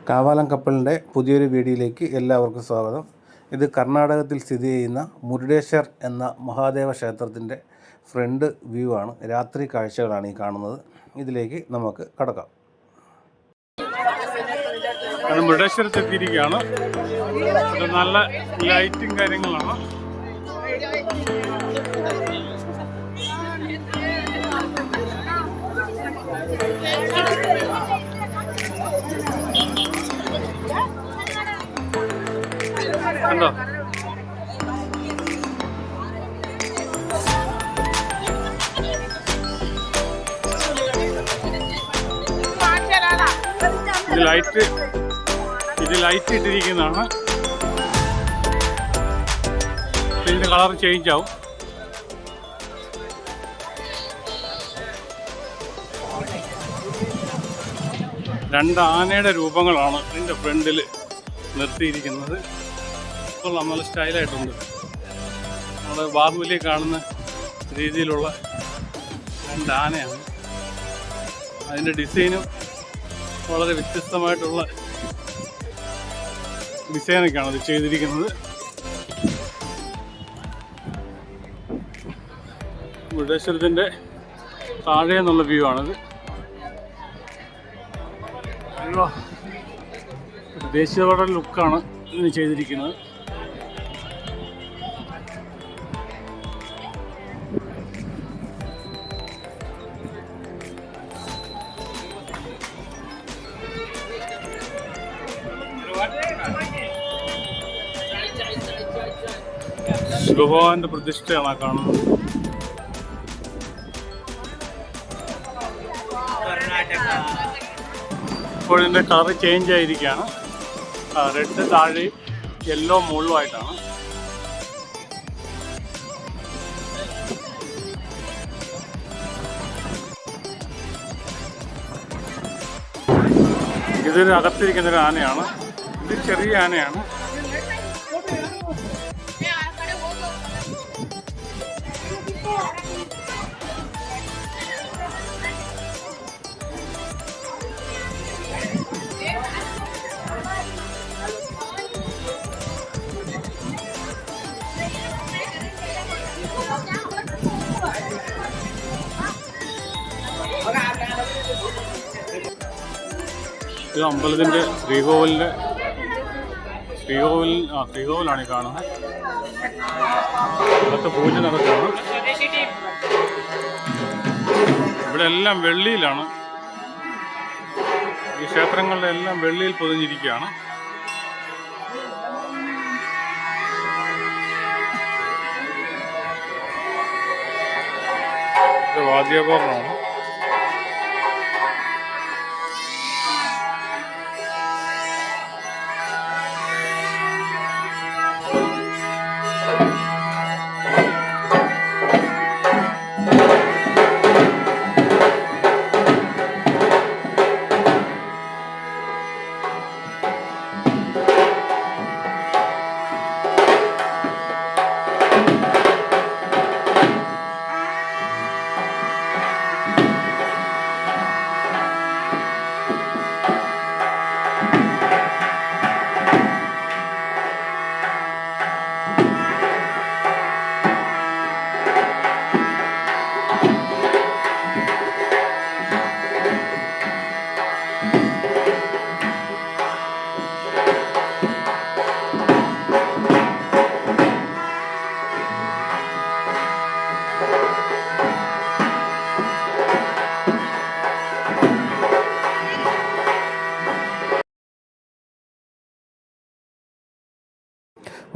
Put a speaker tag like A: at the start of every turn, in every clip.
A: കാവാലം കപ്പലിൻ്റെ പുതിയൊരു വീഡിയോയിലേക്ക് എല്ലാവർക്കും സ്വാഗതം. ഇത് കർണാടകത്തിൽ സ്ഥിതി ചെയ്യുന്ന മുരുഡേശ്വർ എന്ന മഹാദേവ ക്ഷേത്രത്തിൻ്റെ ഫ്രണ്ട് വ്യൂ ആണ്. രാത്രി കാഴ്ചകളാണ് ഈ കാണുന്നത്. ഇതിലേക്ക് നമുക്ക് കടക്കാം.
B: മുരുഡേശ്വരത്തെത്തിയിരിക്കുകയാണ്. നല്ല ലൈറ്റും കാര്യങ്ങളാണ്. കണ്ടോ, ഇത് ലൈറ്റ് ഇട്ടിരിക്കുന്നതാണ്. ഇതിൻ്റെ കളർ ചേഞ്ച് ആവും. രണ്ട് ആനയുടെ രൂപങ്ങളാണ് ഇതിൻ്റെ ഫ്രണ്ടിൽ നിർത്തിയിരിക്കുന്നത്. നല്ല സ്റ്റൈലായിട്ടുണ്ട്. നമ്മുടെ ബാഹുബലി കാണുന്ന രീതിയിലുള്ള രണ്ട് ആനയാണ്. അതിൻ്റെ ഡിസൈനും വളരെ വ്യത്യസ്തമായിട്ടുള്ള ഡിസൈനൊക്കെയാണ് ഇത് ചെയ്തിരിക്കുന്നത്. മുരുഡേശ്വരത്തിൻ്റെ താഴെ നിന്നുള്ള വ്യൂ ആണിത്. ദേശീയതയുടെ ലുക്കാണ് ഇതിന് ചെയ്തിരിക്കുന്നത്. ശിവഭഗവാന്റെ പ്രതിഷ്ഠയാണ് ആ കാണുന്നത്. ഇപ്പോൾ ഇതിൻ്റെ കളർ ചേഞ്ച് ആയിരിക്കുകയാണ്. റെഡ് താഴെയും യെല്ലോ മുകളിലുമായിട്ടാണ്. ഇതിന് അകത്തിരിക്കുന്നൊരു ആനയാണ്. ഇത് ചെറിയ ആനയാണ്. ഇത് അമ്പലത്തിൻ്റെ ശ്രീകോവിലാണ് ഈ കാണുന്നത്. അവിടുത്തെ പൂജ നടക്കുകയാണ്. ഇവിടെ എല്ലാം വെള്ളിയിലാണ്. ഈ ക്ഷേത്രങ്ങളുടെ എല്ലാം വെള്ളിയിൽ പൊതിഞ്ഞിരിക്കുകയാണ്. ഇത് വാദ്യോപകരണമാണ്.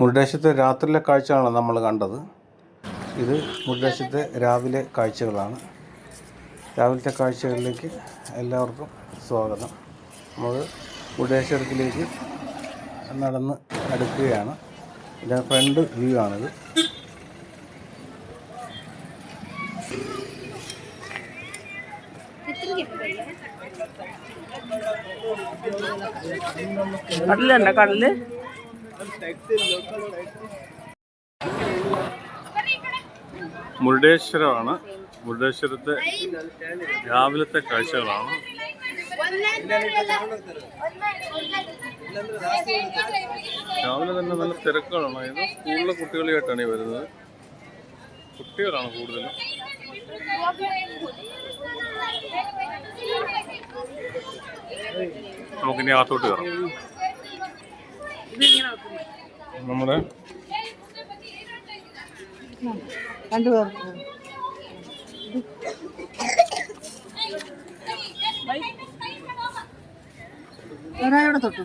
A: മുരുഡേശ്വരത്തെ രാത്രിയിലെ കാഴ്ചകളാണ് നമ്മൾ കണ്ടത്. ഇത് മുരുഡേശ്വരത്തെ രാവിലെ കാഴ്ചകളാണ്. രാവിലത്തെ കാഴ്ചകളിലേക്ക് എല്ലാവർക്കും സ്വാഗതം. നമ്മൾ മുരുഡേശ്വരത്തിലേക്ക് നടന്ന് അടുക്കുകയാണ്. ഇതിൻ്റെ ഫ്രണ്ട് വ്യൂ ആണിത്.
C: കടലുണ്ടോ? കടല്
B: മുരുഡേശ്വരമാണ്. മുരുഡേശ്വരത്തെ രാവിലത്തെ കാഴ്ചകളാണ്. രാവിലെ തന്നെ നല്ല തിരക്കുകളാണ്. ഇത് സ്കൂളിലെ കുട്ടികളായിട്ടാണ് ഈ വരുന്നത്. കുട്ടികളാണ് കൂടുതലും. നമുക്കിനി അകത്തോട്ട് കയറാം. നമ്മുടെ
C: ഒരാളോടെ തൊട്ടു.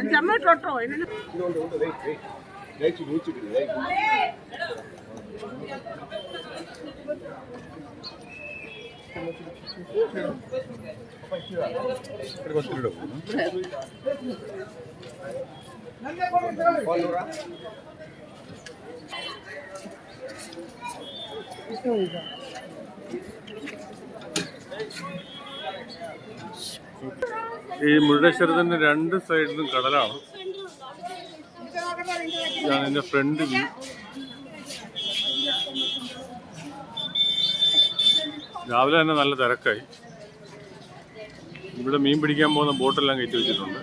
C: അഞ്ചമ്മ തൊട്ടോ
B: ഈ മുരുടേശ്വരത്തിൻ്റെ 2 സൈഡിലും കടലാണ്. ഇതാണ് എൻ്റെ ഫ്രണ്ട് വ്യൂ. രാവിലെ തന്നെ നല്ല തിരക്കായി. ഇവിടെ മീൻ പിടിക്കാൻ പോകുന്ന ബോട്ടെല്ലാം കയറ്റി വെച്ചിട്ടുണ്ട്.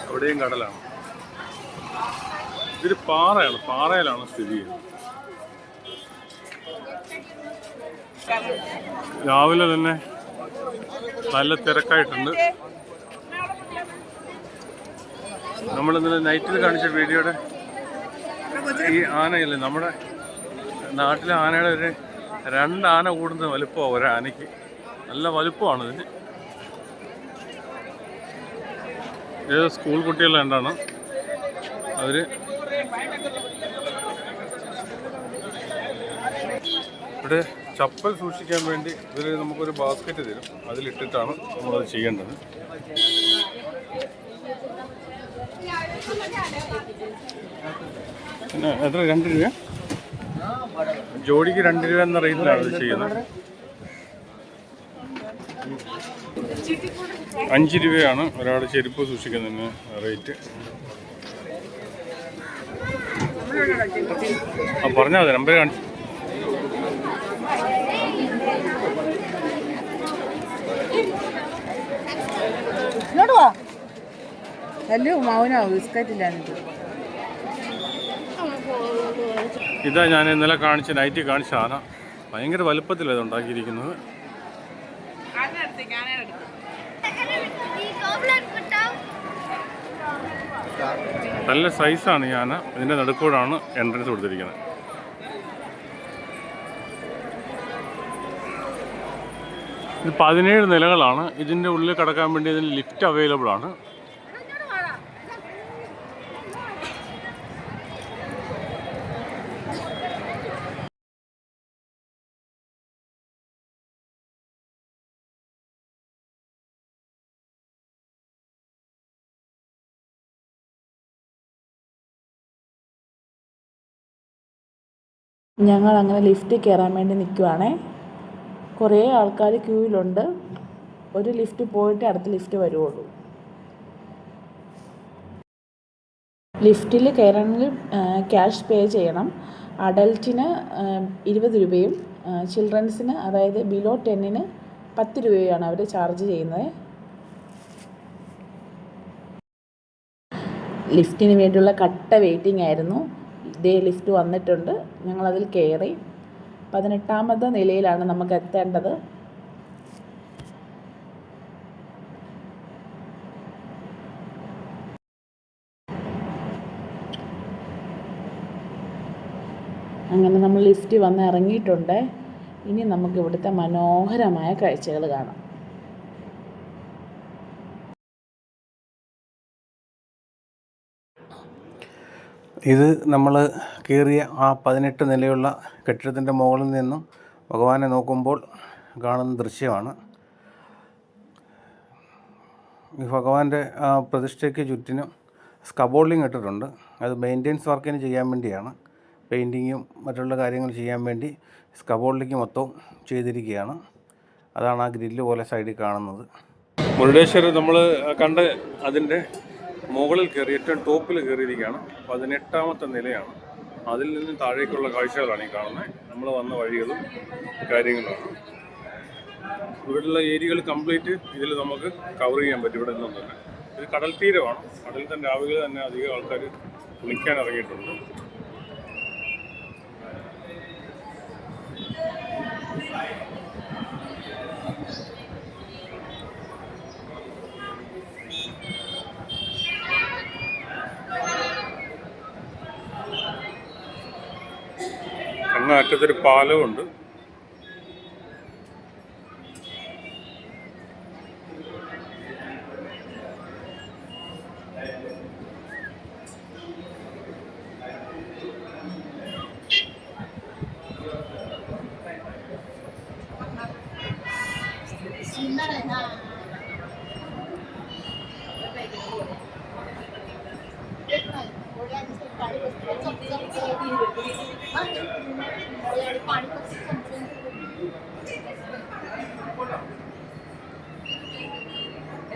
B: അവിടെയും കടലാണ്. ഇതൊരു പാറയാണ്. പാറയിലാണ് സ്ഥിതി ചെയ്യുന്നത്. രാവിലെ തന്നെ നല്ല തിരക്കായിട്ടുണ്ട്. നമ്മളിന്നലെ നൈറ്റിൽ കാണിച്ച വീഡിയോയുടെ ഈ ആനയില്ലേ, നമ്മുടെ നാട്ടിലെ ആനയുടെ ഒരു 2 ആന കൂടുന്ന വലുപ്പമാണ് ഒരാനയ്ക്ക്. നല്ല വലുപ്പമാണ് ഇതിന്. ഇത് സ്കൂൾ കുട്ടികൾ രണ്ടാണ്. അവർ ഇവിടെ ചപ്പൽ സൂക്ഷിക്കാൻ വേണ്ടി ഇവർ നമുക്കൊരു ബാസ്ക്കറ്റ് തരും. അതിലിട്ടിട്ടാണ് നമ്മളത് ചെയ്യേണ്ടത്. പിന്നെ എത്ര 2 രൂപ? ജോഡിക്ക് 2 രൂപ എന്ന റേറ്റിലാണ് ഇത് ചെയ്യുന്നത്. 5 രൂപയാണ് ഒരാൾ ചെരുപ്പ് സൂക്ഷിക്കുന്നതിന് റേറ്റ്. പറഞ്ഞാൽ മതി, നമ്പർ കാണിച്ചു.
C: ഇങ്ങോട്ട് വാ. ഹലോ മൗനോ ബിസ്ക്കറ്റില്ലാന്നിട്ട്.
B: ഇതാ ഞാൻ ഇന്നലെ നൈറ്റ് കാണിച്ച ആന. ഭയങ്കര വലുപ്പത്തിലാണ് ഇത് ഉണ്ടാക്കിയിരിക്കുന്നത്. നല്ല സൈസാണ് ഈ ആന. ഇതിൻ്റെ നടുക്കോടാണ് എൻട്രൻസ് കൊടുത്തിരിക്കുന്നത്. ഇത് 17 നിലകളാണ്. ഇതിൻ്റെ ഉള്ളിൽ കടക്കാൻ വേണ്ടി ഇതിന് ലിഫ്റ്റ് അവൈലബിൾ ആണ്.
D: ഞങ്ങൾ അങ്ങനെ ലിഫ്റ്റിൽ കയറാൻ വേണ്ടി നിൽക്കുവാണേ. കുറേ ആൾക്കാർ ക്യൂവിലുണ്ട്. ഒരു ലിഫ്റ്റ് പോയിട്ട് അടുത്ത ലിഫ്റ്റ് വരുള്ളൂ. ലിഫ്റ്റിൽ കയറണമെങ്കിൽ ക്യാഷ് പേ ചെയ്യണം. അഡൽറ്റിന് 20 രൂപയും ചിൽഡ്രൻസിന്, അതായത് ബിലോ 10-ന് 10 രൂപയാണ് അവർ ചാർജ് ചെയ്യുന്നത്. ലിഫ്റ്റിന് വേണ്ടിയുള്ള കട്ട വെയിറ്റിംഗ് ആയിരുന്നു. ഇതേ ലിഫ്റ്റ് വന്നിട്ടുണ്ട്. ഞങ്ങളതിൽ കയറി. 18ാമത്തെ നിലയിലാണ് നമുക്ക് എത്തേണ്ടത്. അങ്ങനെ നമ്മൾ ലിഫ്റ്റ് വന്ന് ഇറങ്ങിയിട്ടുണ്ട്. ഇനി നമുക്ക് ഇവിടുത്തെ മനോഹരമായ കാഴ്ചകൾ കാണാം.
A: ഇത് നമ്മൾ കയറിയ ആ 18 നിലയുള്ള കെട്ടിടത്തിൻ്റെ മുകളിൽ നിന്നും ഭഗവാനെ നോക്കുമ്പോൾ കാണുന്ന ദൃശ്യമാണ്. ഈ ഭഗവാന്റെ പ്രതിഷ്ഠയ്ക്ക് ചുറ്റിനും സ്കബോൾഡിങ് ഇട്ടിട്ടുണ്ട്. അത് മെയിൻ്റെനൻസ് വർക്കിന് ചെയ്യാൻ വേണ്ടിയാണ്. പെയിൻറ്റിങ്ങും മറ്റുള്ള കാര്യങ്ങൾ ചെയ്യാൻ വേണ്ടി സ്കബോൾഡിങ് മൊത്തവും ചെയ്തിരിക്കുകയാണ്. അതാണ് ആ ഗ്രില്ല് പോലെ സൈഡിൽ കാണുന്നത്.
B: മുരുടേശ്വരം നമ്മൾ കണ്ട അതിൻ്റെ മുകളിൽ കയറി ഏറ്റവും ടോപ്പിൽ കയറിയിരിക്കുകയാണ്. 18ാമത്തെ നിലയാണ്. അതിൽ നിന്ന് താഴേക്കുള്ള കാഴ്ചകളാണ് ഈ കാണുന്നത്. നമ്മൾ വന്ന വഴികളും കാര്യങ്ങളാണ്. ഇവിടെയുള്ള ഏരിയകൾ കംപ്ലീറ്റ് ഇതിൽ നമുക്ക് കവർ ചെയ്യാൻ പറ്റും. ഇവിടെ നിന്നും തന്നെ ഇത് കടൽ തീരമാണ്. കടലിൽ തന്നെ രാവിലെ തന്നെ അധികം ആൾക്കാർ കുളിക്കാൻ ഇറങ്ങിയിട്ടുണ്ട്. അങ്ങ് അറ്റത്തൊരു പാലമുണ്ട്.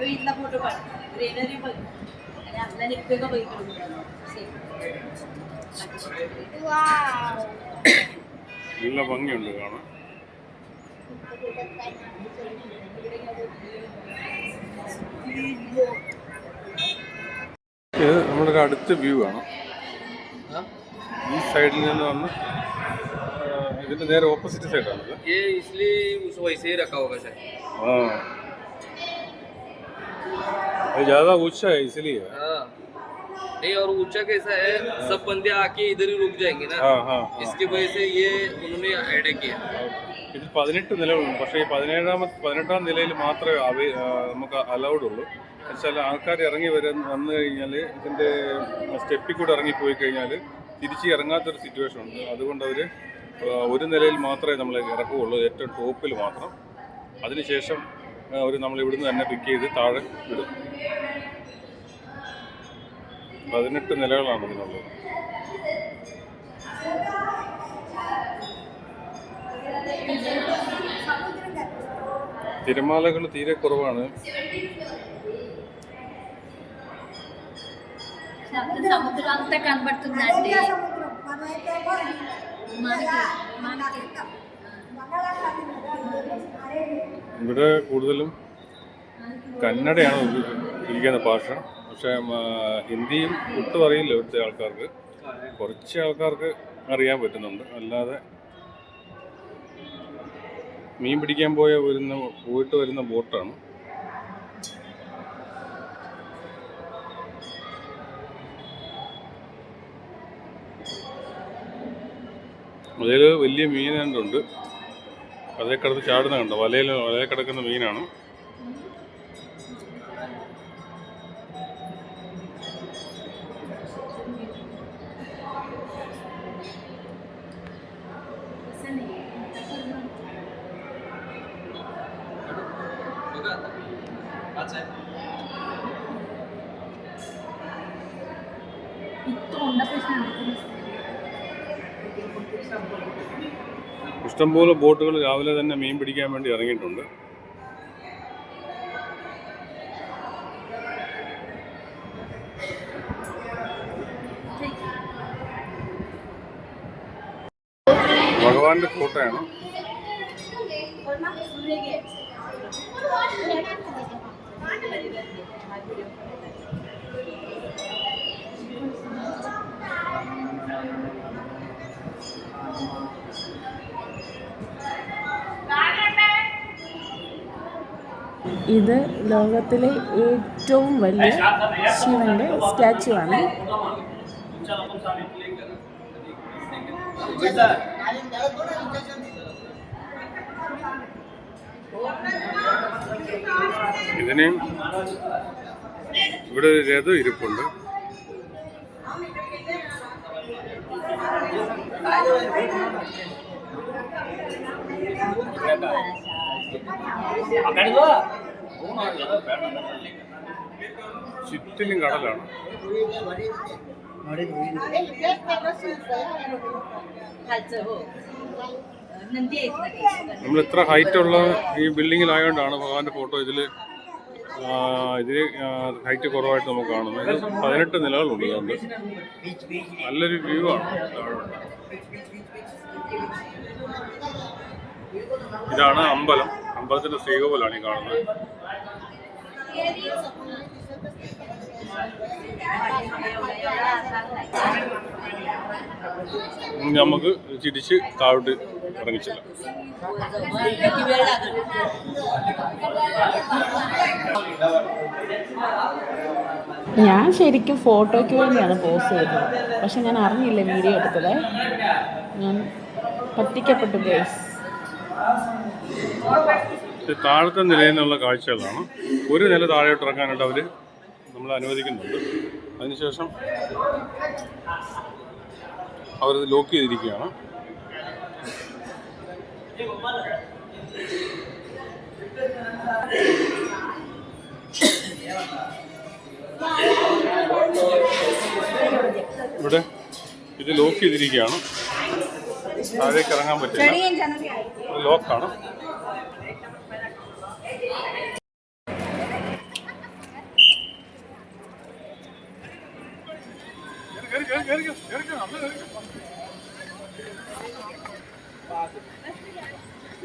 E: इथला फोटो काढ ग्रेनरी बघ आणि आपल्याला निघतोय का बघितलं
B: നല്ല ഭംഗിയുണ്ട് കാണാൻ. ഇത് നമ്മുടെ ഒരു അടുത്ത വ്യൂ ആണ്. ഈ സൈഡിൽ നിന്ന് വന്ന് ഇതിന്റെ നേരെ ഓപ്പോസിറ്റ് സൈഡാണ്.
F: ये इसलिए उसको वैसे ही रखा होगा सर.
B: हाँ ये ज्यादा ऊंचा है इसलिए.
F: हाँ नहीं, और ऊंचा कैसा है, सब बंदे आके इधर ही रुक जाएंगे ना.
B: हाँ हाँ
F: इसकी वजह से ये उन्होंने ऐड किया.
B: ഇതിൽ 18 നിലകളുണ്ട്. പക്ഷേ ഈ 18ാം നിലയിൽ മാത്രമേ നമുക്ക് അലൗഡ് ഉള്ളൂ. എന്നുവെച്ചാൽ ആൾക്കാർ ഇറങ്ങി വന്നു കഴിഞ്ഞാൽ ഇതിൻ്റെ സ്റ്റെപ്പിൽ കൂടെ ഇറങ്ങിപ്പോയി കഴിഞ്ഞാൽ തിരിച്ച് ഇറങ്ങാത്തൊരു സിറ്റുവേഷൻ ഉണ്ട്. അതുകൊണ്ട് അവർ ഒരു നിലയിൽ മാത്രമേ നമ്മൾ ഇറക്കുകയുള്ളൂ, ഏറ്റവും ടോപ്പിൽ മാത്രം. അതിനുശേഷം അവർ നമ്മൾ ഇവിടുന്ന് തന്നെ പിക്ക് ചെയ്ത് താഴെ വിടും. 18 നിലകളാണ് ഇതിനുള്ളത്. തിരമാലകൾ തീരെ കുറവാണ്.
E: సముద్రం అంతా కనబడుతుందండి.
B: ഇവിടെ കൂടുതലും കന്നഡയാണ് ഇരിക്കുന്ന ഭാഷ. പക്ഷേ ഹിന്ദിയും ഒട്ടും അറിയില്ല ഇവിടുത്തെ ആൾക്കാർക്ക്. കുറച്ച് ആൾക്കാർക്ക് അറിയാൻ പറ്റുന്നുണ്ട്. അല്ലാതെ മീൻ പിടിക്കാൻ പോയിട്ട് വരുന്ന ബോട്ടാണ്. അതിൽ വലിയ മീനുണ്ട്. അതേ കിടന്ന് ചാടുന്ന കണ്ടോ, വലയിൽ കിടക്കുന്ന മീനാണ്. ഇഷ്ടംപോലെ ബോട്ടുകൾ രാവിലെ തന്നെ മീൻ പിടിക്കാൻ വേണ്ടി ഇറങ്ങിയിട്ടുണ്ട്. ഭഗവാന്റെ ഫോട്ടോയാണ്.
D: ഇത് ലോകത്തിലെ ഏറ്റവും വലിയ ശിവൻ്റെ സ്റ്റാച്ചു ആണ്.
B: ഇതിന് ഇവിടെ ഒരു രഥം ഇരിപ്പുണ്ട്. ചുറ്റിലും കടലാണ്. നമ്മൾ ഇത്ര ഹൈറ്റുള്ള ഈ ബിൽഡിങ്ങിലായതുകൊണ്ടാണ് ഭഗവാന്റെ ഫോട്ടോ ഇതിൽ ഇതിൽ ഹൈറ്റ് കുറവായിട്ട് നമുക്ക് കാണുന്നു. ഇത് 18 നിലകളുണ്ട്. അതുകൊണ്ട് നല്ലൊരു വ്യൂ ആണ് താഴോട്ട്. ഇതാണ് അമ്പലം. അമ്പലത്തിൻ്റെ ശ്രീകോവിലാണ് ഈ കാണുന്നത്. നമുക്ക് തിരിച്ച് താഴോട്ട് ഇറങ്ങിച്ചില്ല.
D: ഞാൻ ശരിക്കും ഫോട്ടോയ്ക്ക് വേണ്ടിയാണ് പോസ്റ്റ് ചെയ്തത്. പക്ഷെ ഞാൻ അറിഞ്ഞില്ല വീഡിയോ എടുത്തത്. ഞാൻ പറ്റിക്കപ്പെട്ടു ഗൈസ്.
B: താഴത്തെ നിലയിൽ നിന്നുള്ള കാഴ്ചകളാണ്. ഒരു നില താഴോട്ട് ഇറങ്ങാനായിട്ട് അവർ നമ്മളെ അനുവദിക്കുന്നുണ്ട്. അതിനുശേഷം അവരത് ലോക്ക് ചെയ്തിരിക്കുകയാണ്. ഇവിടെ ഇത് ലോക്ക് ചെയ്തിരിക്കുകയാണ്. താഴേക്ക് ഇറങ്ങാൻ പറ്റില്ല, ലോക്കാണ്.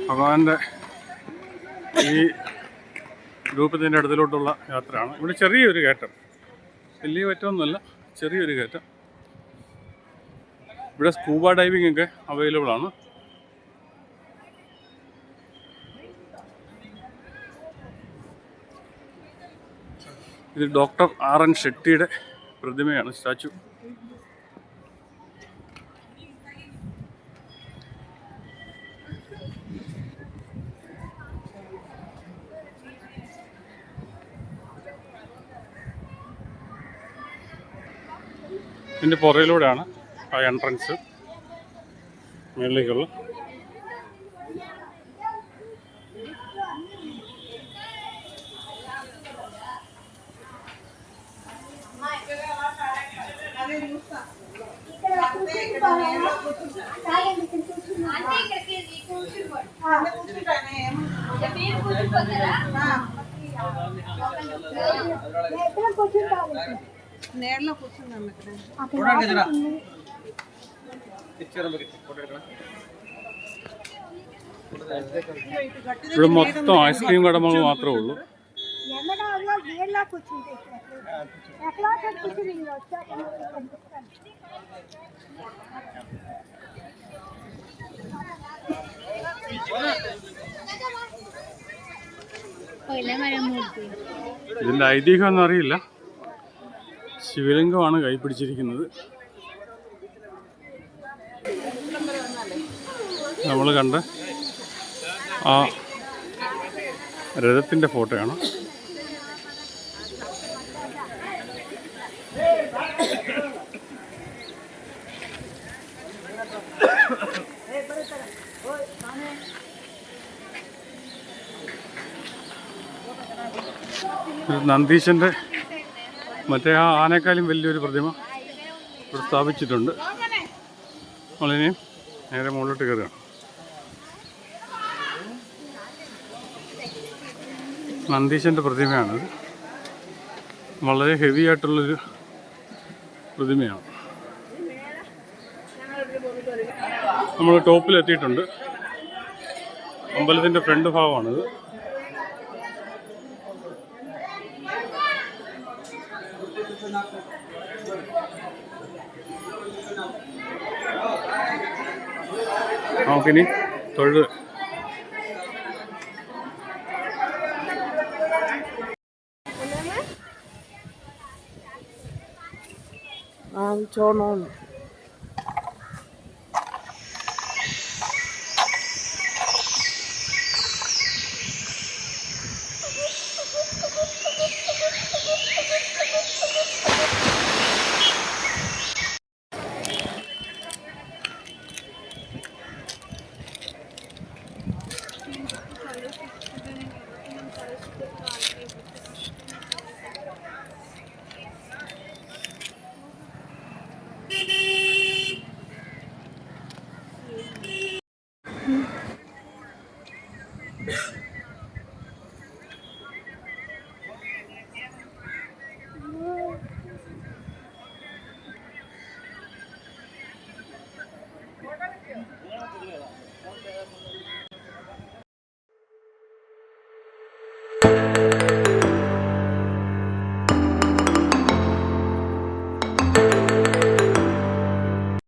B: ഭഗവാന്റെ ഈ രൂപത്തിൻ്റെ അടുത്തിലോട്ടുള്ള യാത്രയാണ്. ഇവിടെ ചെറിയൊരു കയറ്റം, വലിയ കയറ്റമൊന്നുമല്ല, ചെറിയൊരു കയറ്റം. ഇവിടെ സ്കൂബ ഡൈവിംഗ് ഒക്കെ അവൈലബിൾ ആണ്. ഇത് ഡോക്ടർ RN ഷെട്ടിയുടെ പ്രതിമയാണ്, സ്റ്റാച്ചു. ഇതിൻ്റെ പുറയിലൂടെയാണ് ആ എൻട്രൻസ് മേളിലേക്കുള്ള.
C: నేర్లో కూర్చున్నాం ఇక్కడ.
B: ഇവിടെ മൊത്തം ഐസ്ക്രീം കടകൾ മാത്രമേ ഉള്ളൂ. ഇതിൻ്റെ ഐതിഹ്യം ഒന്നും അറിയില്ല. ശിവലിംഗമാണ് കൈ പിടിച്ചിരിക്കുന്നത്. നമ്മൾ കണ്ട ആ രഥത്തിൻ്റെ ഫോട്ടോയാണ്. നന്ദീശൻ്റെ മറ്റേ ആ ആനേക്കാളും വലിയൊരു പ്രതിമ ഇവിടെ സ്ഥാപിച്ചിട്ടുണ്ട്. നമ്മളിനിയും നേരെ മുകളിലോട്ട് കയറുകയാണ്. നന്ദീശൻ്റെ പ്രതിമയാണിത്. വളരെ ഹെവി ആയിട്ടുള്ളൊരു പ്രതിമയാണ്. നമ്മൾ ടോപ്പിലെത്തിയിട്ടുണ്ട്. അമ്പലത്തിൻ്റെ ഫ്രണ്ട് ഭാഗമാണിത്. നമുക്കിനി തൊഴുത്
C: ചോണോന്ന്